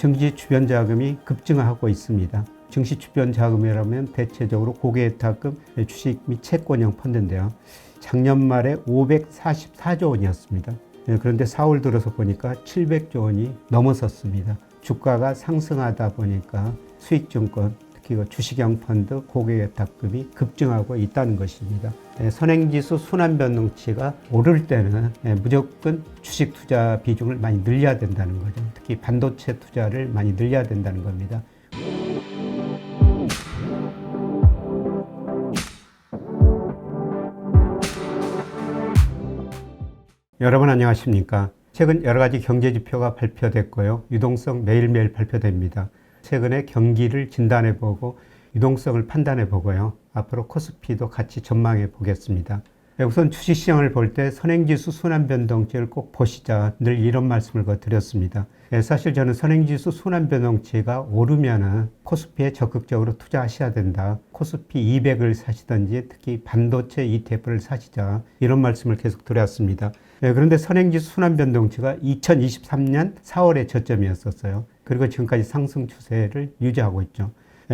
증시 주변 자금이 급증하고 있습니다. 증시 주변 자금이라면 대체적으로 고객예탁금, 주식 및 채권형 펀드인데요. 작년 말에 544조 원이었습니다. 그런데 4월 들어서 보니까 700조 원이 넘어섰습니다. 주가가 상승하다 보니까 수익증권, 특히 주식형 펀드, 고객예탁금이 급증하고 있다는 것입니다. 선행지수 순환변동치가 오를 때는 무조건 주식 투자 비중을 많이 늘려야 된다는 거죠. 특히 반도체 투자를 많이 늘려야 된다는 겁니다. 여러분 안녕하십니까? 최근 여러 가지 경제 지표가 발표됐고요. 유동성 매일매일 발표됩니다. 최근에 경기를 진단해보고 유동성을 판단해보고요. 앞으로 코스피도 같이 전망해 보겠습니다. 우선 주식시장을 볼 때 선행지수 순환변동치를 꼭 보시자 늘 이런 말씀을 드렸습니다. 사실 저는 선행지수 순환변동치가 오르면 코스피에 적극적으로 투자하셔야 된다. 코스피 200을 사시든지 특히 반도체 ETF를 사시자 이런 말씀을 계속 드렸습니다. 그런데 선행지수 순환변동치가 2023년 4월에 저점이었었어요. 그리고 지금까지 상승 추세를 유지하고 있죠.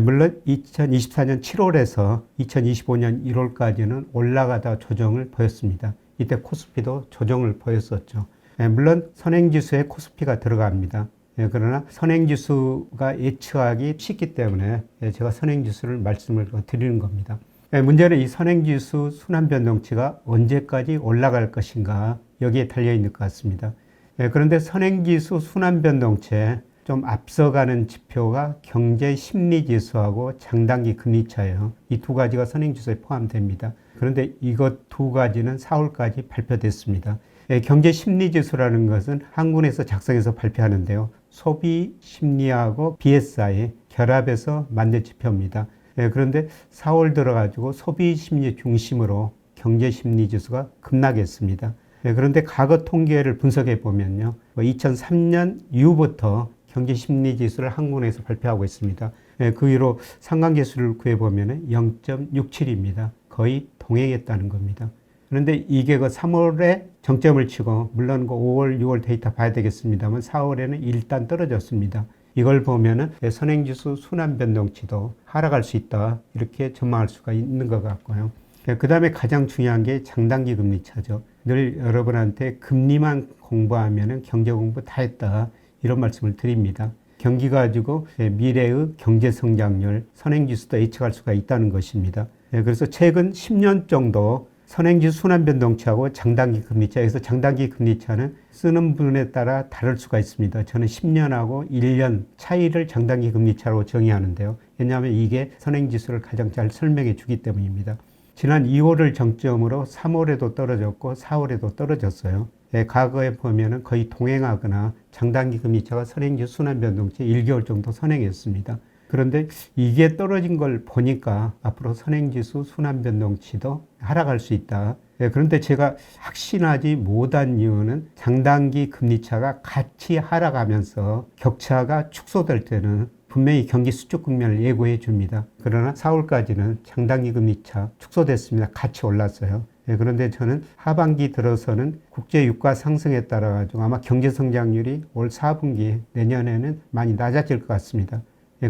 물론 2024년 7월에서 2025년 1월까지는 올라가다 조정을 보였습니다. 이때 코스피도 조정을 보였었죠. 물론 선행지수에 코스피가 들어갑니다. 그러나 선행지수가 예측하기 쉽기 때문에 제가 선행지수를 말씀을 드리는 겁니다. 문제는 이 선행지수 순환변동치가 언제까지 올라갈 것인가 여기에 달려있는 것 같습니다. 그런데 선행지수 순환변동치에 좀 앞서가는 지표가 경제심리지수하고 장단기 금리차예요. 이 두 가지가 선행지수에 포함됩니다. 그런데 이것 두 가지는 4월까지 발표됐습니다. 경제심리지수라는 것은 한군에서 작성해서 발표하는데요. 소비심리하고 BSI 결합해서 만든 지표입니다. 그런데 4월 들어가지고 소비심리 중심으로 경제심리지수가 급락했습니다. 그런데 과거 통계를 분석해 보면요. 2003년 이후부터 경제심리지수를 한군에서 발표하고 있습니다. 그 이후로 상관계수를 구해보면 0.67입니다. 거의 동행했다는 겁니다. 그런데 이게 3월에 정점을 치고 물론 5월, 6월 데이터 봐야 되겠습니다만 4월에는 일단 떨어졌습니다. 이걸 보면은 선행지수 순환변동치도 하락할 수 있다 이렇게 전망할 수가 있는 것 같고요. 그 다음에 가장 중요한 게 장단기 금리차죠. 늘 여러분한테 금리만 공부하면은 경제 공부 다 했다 이런 말씀을 드립니다. 경기 가지고 미래의 경제 성장률, 선행지수도 예측할 수가 있다는 것입니다. 그래서 최근 10년 정도 선행지수 순환변동치하고 장단기 금리차, 여기서 장단기 금리차는 쓰는 분에 따라 다를 수가 있습니다. 저는 10년하고 1년 차이를 장단기 금리차로 정의하는데요. 왜냐하면 이게 선행지수를 가장 잘 설명해 주기 때문입니다. 지난 2월을 정점으로 3월에도 떨어졌고 4월에도 떨어졌어요. 과거에 보면은 거의 동행하거나 장단기 금리차가 선행지수 순환변동치 1개월 정도 선행했습니다. 그런데 이게 떨어진 걸 보니까 앞으로 선행지수 순환변동치도 하락할 수 있다. 그런데 제가 확신하지 못한 이유는 장단기 금리차가 같이 하락하면서 격차가 축소될 때는 분명히 경기 수축 국면을 예고해 줍니다. 그러나 4월까지는 장단기 금리차 축소됐습니다. 같이 올랐어요. 그런데 저는 하반기 들어서는 국제 유가 상승에 따라 가지고 아마 경제 성장률이 올 4분기 내년에는 많이 낮아질 것 같습니다.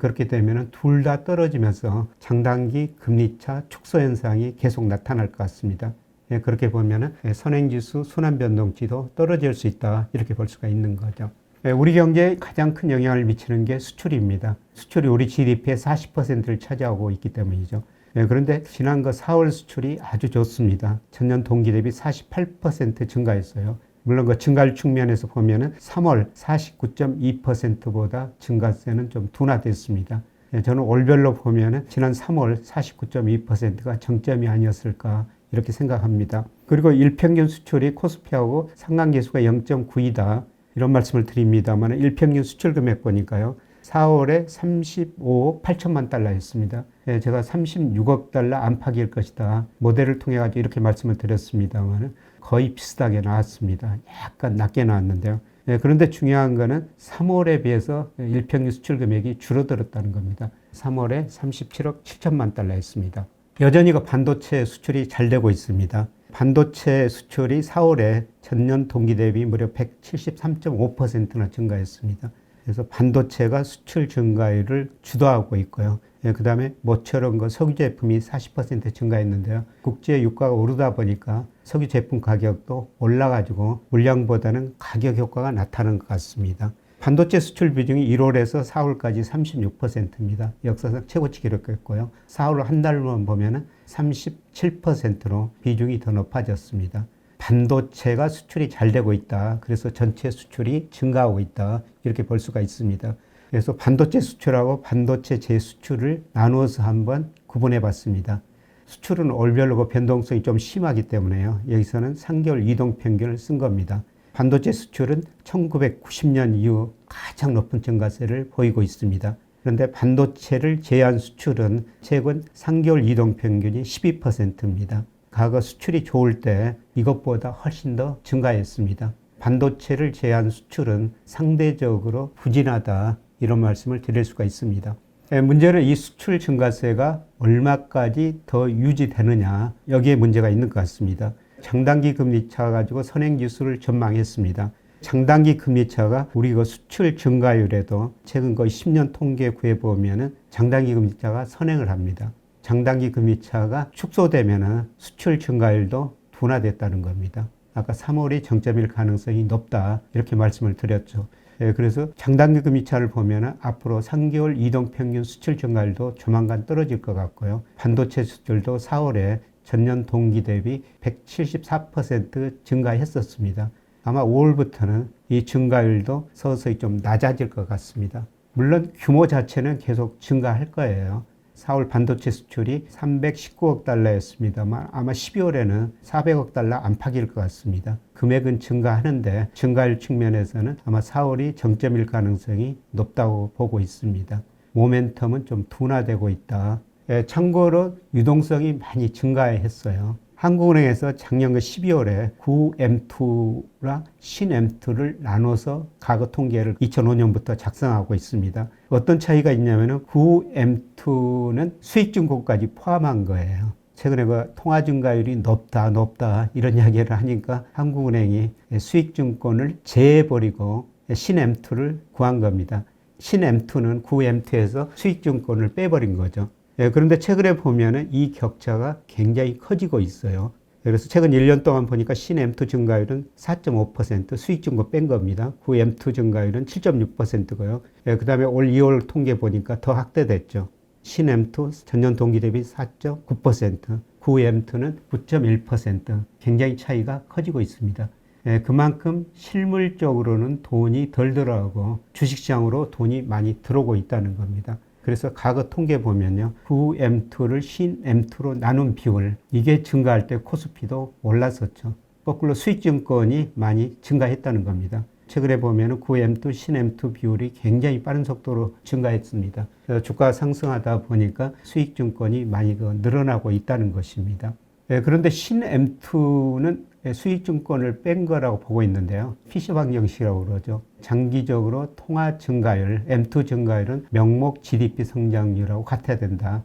그렇게 되면 둘 다 떨어지면서 장단기 금리차 축소 현상이 계속 나타날 것 같습니다. 그렇게 보면 선행지수 순환변동치도 떨어질 수 있다 이렇게 볼 수가 있는 거죠. 우리 경제에 가장 큰 영향을 미치는 게 수출입니다. 수출이 우리 GDP의 40%를 차지하고 있기 때문이죠. 그런데 지난 4월 수출이 아주 좋습니다. 전년 동기 대비 48% 증가했어요. 물론 증가율 측면에서 보면은 3월 49.2%보다 증가세는 좀 둔화됐습니다. 저는 월별로 보면은 지난 3월 49.2%가 정점이 아니었을까 이렇게 생각합니다. 그리고 일평균 수출이 코스피하고 상관계수가 0.9이다. 이런 말씀을 드립니다만 일평균 수출 금액 보니까요. 4월에 35억 8천만 달러였습니다. 제가 36억 달러 안팎일 것이다. 모델을 통해 가지고 이렇게 말씀을 드렸습니다만 거의 비슷하게 나왔습니다. 약간 낮게 나왔는데요. 그런데 중요한 거는 3월에 비해서 일평균 수출 금액이 줄어들었다는 겁니다. 3월에 37억 7천만 달러였습니다. 여전히 반도체 수출이 잘 되고 있습니다. 반도체 수출이 4월에 전년 동기 대비 무려 173.5%나 증가했습니다. 그래서 반도체가 수출 증가율을 주도하고 있고요. 그 다음에 모처럼 석유 제품이 40% 증가했는데요. 국제 유가가 오르다 보니까 석유 제품 가격도 올라가지고 물량보다는 가격 효과가 나타난 것 같습니다. 반도체 수출 비중이 1월에서 4월까지 36%입니다. 역사상 최고치 기록했고요. 4월 한 달만 보면 37%로 비중이 더 높아졌습니다. 반도체가 수출이 잘 되고 있다. 그래서 전체 수출이 증가하고 있다. 이렇게 볼 수가 있습니다. 그래서 반도체 수출하고 반도체 재수출을 나누어서 한번 구분해 봤습니다. 수출은 월별로 변동성이 좀 심하기 때문에요. 여기서는 3개월 이동 평균을 쓴 겁니다. 반도체 수출은 1990년 이후 가장 높은 증가세를 보이고 있습니다. 그런데 반도체를 제한 수출은 최근 3개월 이동 평균이 12%입니다. 과거 수출이 좋을 때 이것보다 훨씬 더 증가했습니다. 반도체를 제한 수출은 상대적으로 부진하다, 이런 말씀을 드릴 수가 있습니다. 문제는 이 수출 증가세가 얼마까지 더 유지되느냐, 여기에 문제가 있는 것 같습니다. 장단기 금리차 가지고 선행지수를 전망했습니다. 장단기 금리차가 우리 수출 증가율에도 최근 거의 10년 통계 구해보면 장단기 금리차가 선행을 합니다. 장단기 금리차가 축소되면 수출 증가율도 둔화됐다는 겁니다. 아까 3월이 정점일 가능성이 높다, 이렇게 말씀을 드렸죠. 그래서 장단기 금리차를 보면 앞으로 3개월 이동평균 수출 증가율도 조만간 떨어질 것 같고요. 반도체 수출도 4월에 전년 동기 대비 174% 증가했었습니다. 아마 5월부터는 이 증가율도 서서히 좀 낮아질 것 같습니다. 물론 규모 자체는 계속 증가할 거예요. 4월 반도체 수출이 319억 달러였습니다만 아마 12월에는 400억 달러 안팎일 것 같습니다. 금액은 증가하는데 증가율 측면에서는 아마 4월이 정점일 가능성이 높다고 보고 있습니다. 모멘텀은 좀 둔화되고 있다. 참고로 유동성이 많이 증가했어요. 한국은행에서 작년 12월에 구M2랑 신M2를 나눠서 과거 통계를 2005년부터 작성하고 있습니다. 어떤 차이가 있냐면 구M2는 수익증권까지 포함한 거예요. 최근에 통화 증가율이 높다 이런 이야기를 하니까 한국은행이 수익증권을 제해버리고 신M2를 구한 겁니다. 신M2는 구M2에서 수익증권을 빼버린 거죠. 그런데 최근에 보면은 이 격차가 굉장히 커지고 있어요. 그래서 최근 1년 동안 보니까 신M2 증가율은 4.5%, 수익증권 뺀 겁니다. 구M2 증가율은 7.6%고요. 그 다음에 올 2월 통계 보니까 더 확대됐죠. 신M2 전년 동기 대비 4.9%, 구M2는 9.1%, 굉장히 차이가 커지고 있습니다. 그만큼 실물적으로는 돈이 덜 들어가고 주식시장으로 돈이 많이 들어오고 있다는 겁니다. 그래서 과거 통계 보면요, 구M2를 신M2로 나눈 비율, 이게 증가할 때 코스피도 올랐었죠. 거꾸로 수익증권이 많이 증가했다는 겁니다. 최근에 보면 구M2, 신M2 비율이 굉장히 빠른 속도로 증가했습니다. 그래서 주가가 상승하다 보니까 수익증권이 많이 늘어나고 있다는 것입니다. 그런데 신M2는 수익증권을 뺀 거라고 보고 있는데요. PC방 형식이라고 그러죠. 장기적으로 통화 증가율, M2 증가율은 명목 GDP 성장률하고 같아야 된다.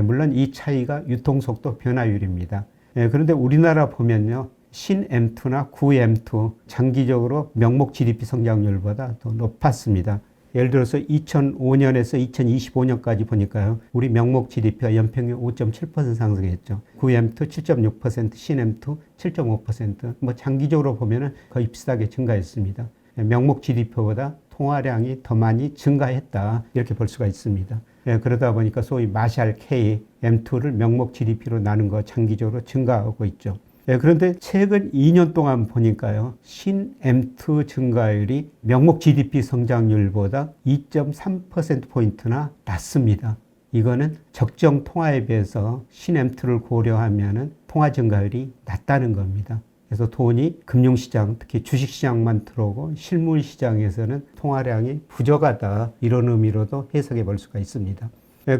물론 이 차이가 유통속도 변화율입니다. 그런데 우리나라 보면요, 신M2나 구M2 장기적으로 명목 GDP 성장률보다 더 높았습니다. 예를 들어서 2005년에서 2025년까지 보니까요, 우리 명목 GDP가 연평균 5.7% 상승했죠. 구M2 7.6%, 신M2 7.5%, 장기적으로 보면은 거의 비슷하게 증가했습니다. 명목 GDP보다 통화량이 더 많이 증가했다, 이렇게 볼 수가 있습니다. 그러다 보니까 소위 마샬 K, M2를 명목 GDP로 나눈 거 장기적으로 증가하고 있죠. 그런데 최근 2년 동안 보니까요, 신M2 증가율이 명목 GDP 성장률보다 2.3%포인트나 낮습니다. 이거는 적정 통화에 비해서 신M2를 고려하면 통화 증가율이 낮다는 겁니다. 그래서 돈이 금융시장, 특히 주식시장만 들어오고 실물시장에서는 통화량이 부족하다, 이런 의미로도 해석해 볼 수가 있습니다.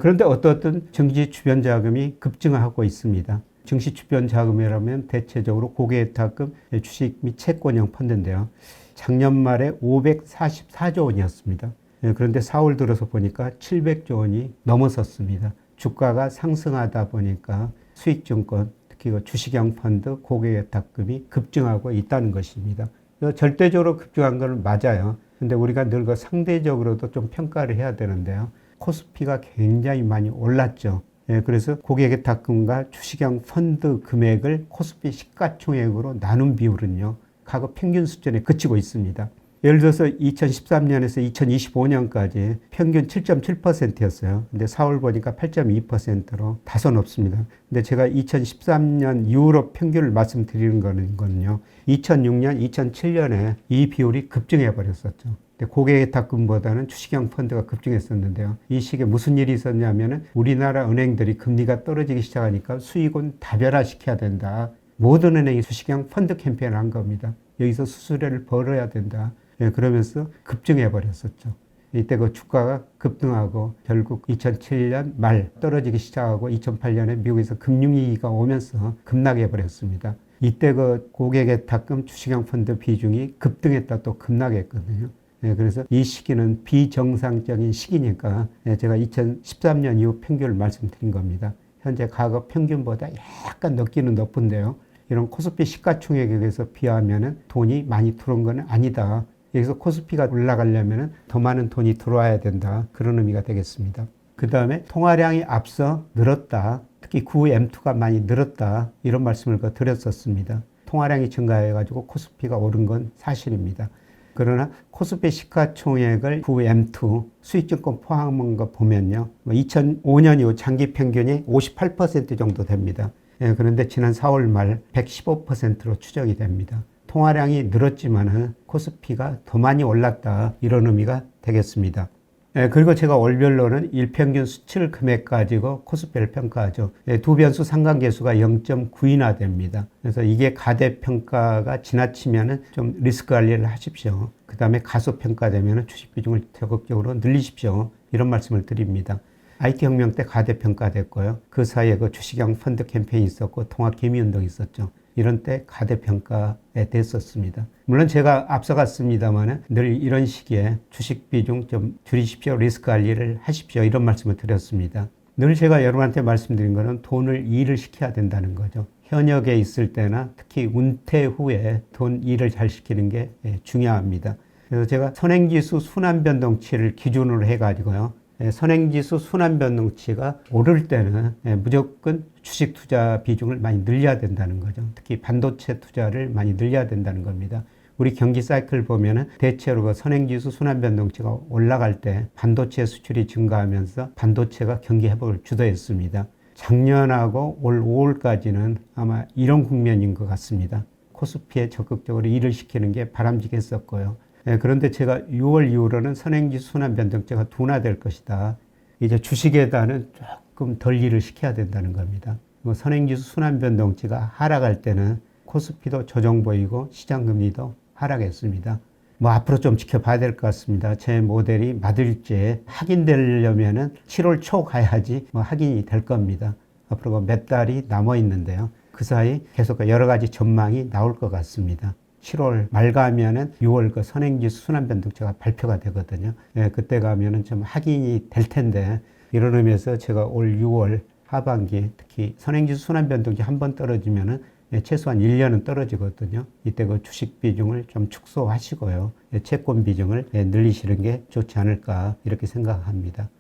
그런데 어떻든 증시 주변 자금이 급증하고 있습니다. 증시 주변 자금이라면 대체적으로 고객예탁금, 주식 및 채권형 펀드인데요. 작년 말에 544조 원이었습니다. 그런데 4월 들어서 보니까 700조 원이 넘어섰습니다. 주가가 상승하다 보니까 수익증권, 특히 주식형 펀드, 고객예탁금이 급증하고 있다는 것입니다. 절대적으로 급증한 건 맞아요. 근데 우리가 늘 그 상대적으로도 좀 평가를 해야 되는데요. 코스피가 굉장히 많이 올랐죠. 예, 그래서 고객의 탁금과 주식형 펀드 금액을 코스피 시가총액으로 나눈 비율은요, 과거 평균 수준에 그치고 있습니다. 예를 들어서 2013년에서 2025년까지 평균 7.7%였어요. 근데 4월 보니까 8.2%로 다소 높습니다. 근데 제가 2013년 이후로 평균을 말씀드리는 거는요, 2006년, 2007년에 이 비율이 급증해 버렸었죠. 고객의 탁금보다는 주식형 펀드가 급증했었는데요. 이 시기에 무슨 일이 있었냐면은 우리나라 은행들이 금리가 떨어지기 시작하니까 수익은 다변화시켜야 된다. 모든 은행이 주식형 펀드 캠페인을 한 겁니다. 여기서 수수료를 벌어야 된다. 예, 그러면서 급증해 버렸었죠. 이때 그 주가가 급등하고 결국 2007년 말 떨어지기 시작하고 2008년에 미국에서 금융위기가 오면서 급락해 버렸습니다. 이때 그 고객의 탁금 주식형 펀드 비중이 급등했다 또 급락했거든요. 예, 그래서 이 시기는 비정상적인 시기니까 제가 2013년 이후 평균을 말씀드린 겁니다. 현재 과거 평균보다 약간 높기는 높은데요. 이런 코스피 시가총액에 비하면 돈이 많이 들어온 건 아니다. 여기서 코스피가 올라가려면 더 많은 돈이 들어와야 된다. 그런 의미가 되겠습니다. 그 다음에 통화량이 앞서 늘었다. 특히 QM2가 많이 늘었다. 이런 말씀을 드렸었습니다. 통화량이 증가해가지고 코스피가 오른 건 사실입니다. 그러나 코스피 시가총액을 QM2 수익증권 포함한 거 보면요. 2005년 이후 장기 평균이 58% 정도 됩니다. 예, 그런데 지난 4월 말 115%로 추정이 됩니다. 통화량이 늘었지만은 코스피가 더 많이 올랐다. 이런 의미가 되겠습니다. 예, 그리고 제가 월별로는 일평균 수출 금액 가지고 코스피를 평가하죠. 예, 두 변수 상관계수가 0.9이나 됩니다. 그래서 이게 가대평가가 지나치면은 좀 리스크 관리를 하십시오. 그 다음에 가소평가되면은 주식 비중을 적극적으로 늘리십시오. 이런 말씀을 드립니다. IT혁명 때 가대평가됐고요. 그 사이에 그 주식형 펀드 캠페인이 있었고 통화개미운동이 있었죠. 이런 때 가대평가에 됐었습니다. 물론 제가 앞서갔습니다만 늘 이런 시기에 주식 비중 좀 줄이십시오. 리스크 관리를 하십시오. 이런 말씀을 드렸습니다. 늘 제가 여러분한테 말씀드린 거는 돈을 일을 시켜야 된다는 거죠. 현역에 있을 때나 특히 은퇴 후에 돈 일을 잘 시키는 게 중요합니다. 그래서 제가 선행지수 순환변동치를 기준으로 해가지고요. 선행지수 순환변동치가 오를 때는 무조건 주식 투자 비중을 많이 늘려야 된다는 거죠. 특히 반도체 투자를 많이 늘려야 된다는 겁니다. 우리 경기 사이클 보면은 대체로 그 선행지수 순환변동치가 올라갈 때 반도체 수출이 증가하면서 반도체가 경기 회복을 주도했습니다. 작년하고 올 5월까지는 아마 이런 국면인 것 같습니다. 코스피에 적극적으로 일을 시키는 게 바람직했었고요. 그런데 제가 6월 이후로는 선행지수 순환변동치가 둔화될 것이다. 이제 주식에다는 조금 덜 일을 시켜야 된다는 겁니다. 선행지수 순환변동치가 하락할 때는 코스피도 조정 보이고 시장금리도 하락했습니다. 앞으로 좀 지켜봐야 될 것 같습니다. 제 모델이 맞을지 확인되려면은 7월 초 가야지 확인이 될 겁니다. 앞으로 몇 달이 남아 있는데요. 그 사이 계속 여러 가지 전망이 나올 것 같습니다. 7월 말 가면은 6월 그 선행지수 순환변동치가 발표가 되거든요. 그때 가면은 좀 확인이 될 텐데, 이런 의미에서 제가 올 6월 하반기 특히 선행지수 순환변동치 한번 떨어지면은 최소한 1년은 떨어지거든요. 이때 그 주식 비중을 좀 축소하시고요. 채권 비중을 늘리시는 게 좋지 않을까 이렇게 생각합니다.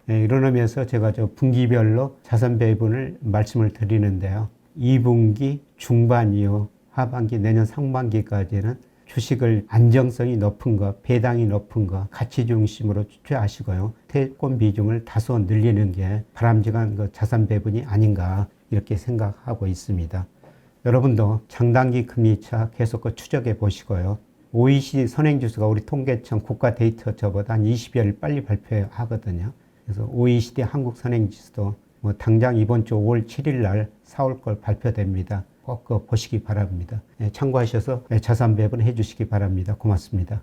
이런 의미에서 제가 분기별로 자산 배분을 말씀을 드리는데요. 2분기 중반 이후 하반기 내년 상반기까지는 주식을 안정성이 높은 거, 배당이 높은 거, 가치 중심으로 투자하시고요. 채권 비중을 다소 늘리는 게 바람직한 그 자산 배분이 아닌가 이렇게 생각하고 있습니다. 여러분도 장단기 금리차 계속 추적해 보시고요. OECD 선행지수가 우리 통계청 국가 데이터 저보다 한 20여일 빨리 발표하거든요. 그래서 OECD 한국 선행지수도 당장 이번 주 5월 7일 날 4월 걸 발표됩니다. 꼭 보시기 바랍니다. 참고하셔서 자산 배분 해 주시기 바랍니다. 고맙습니다.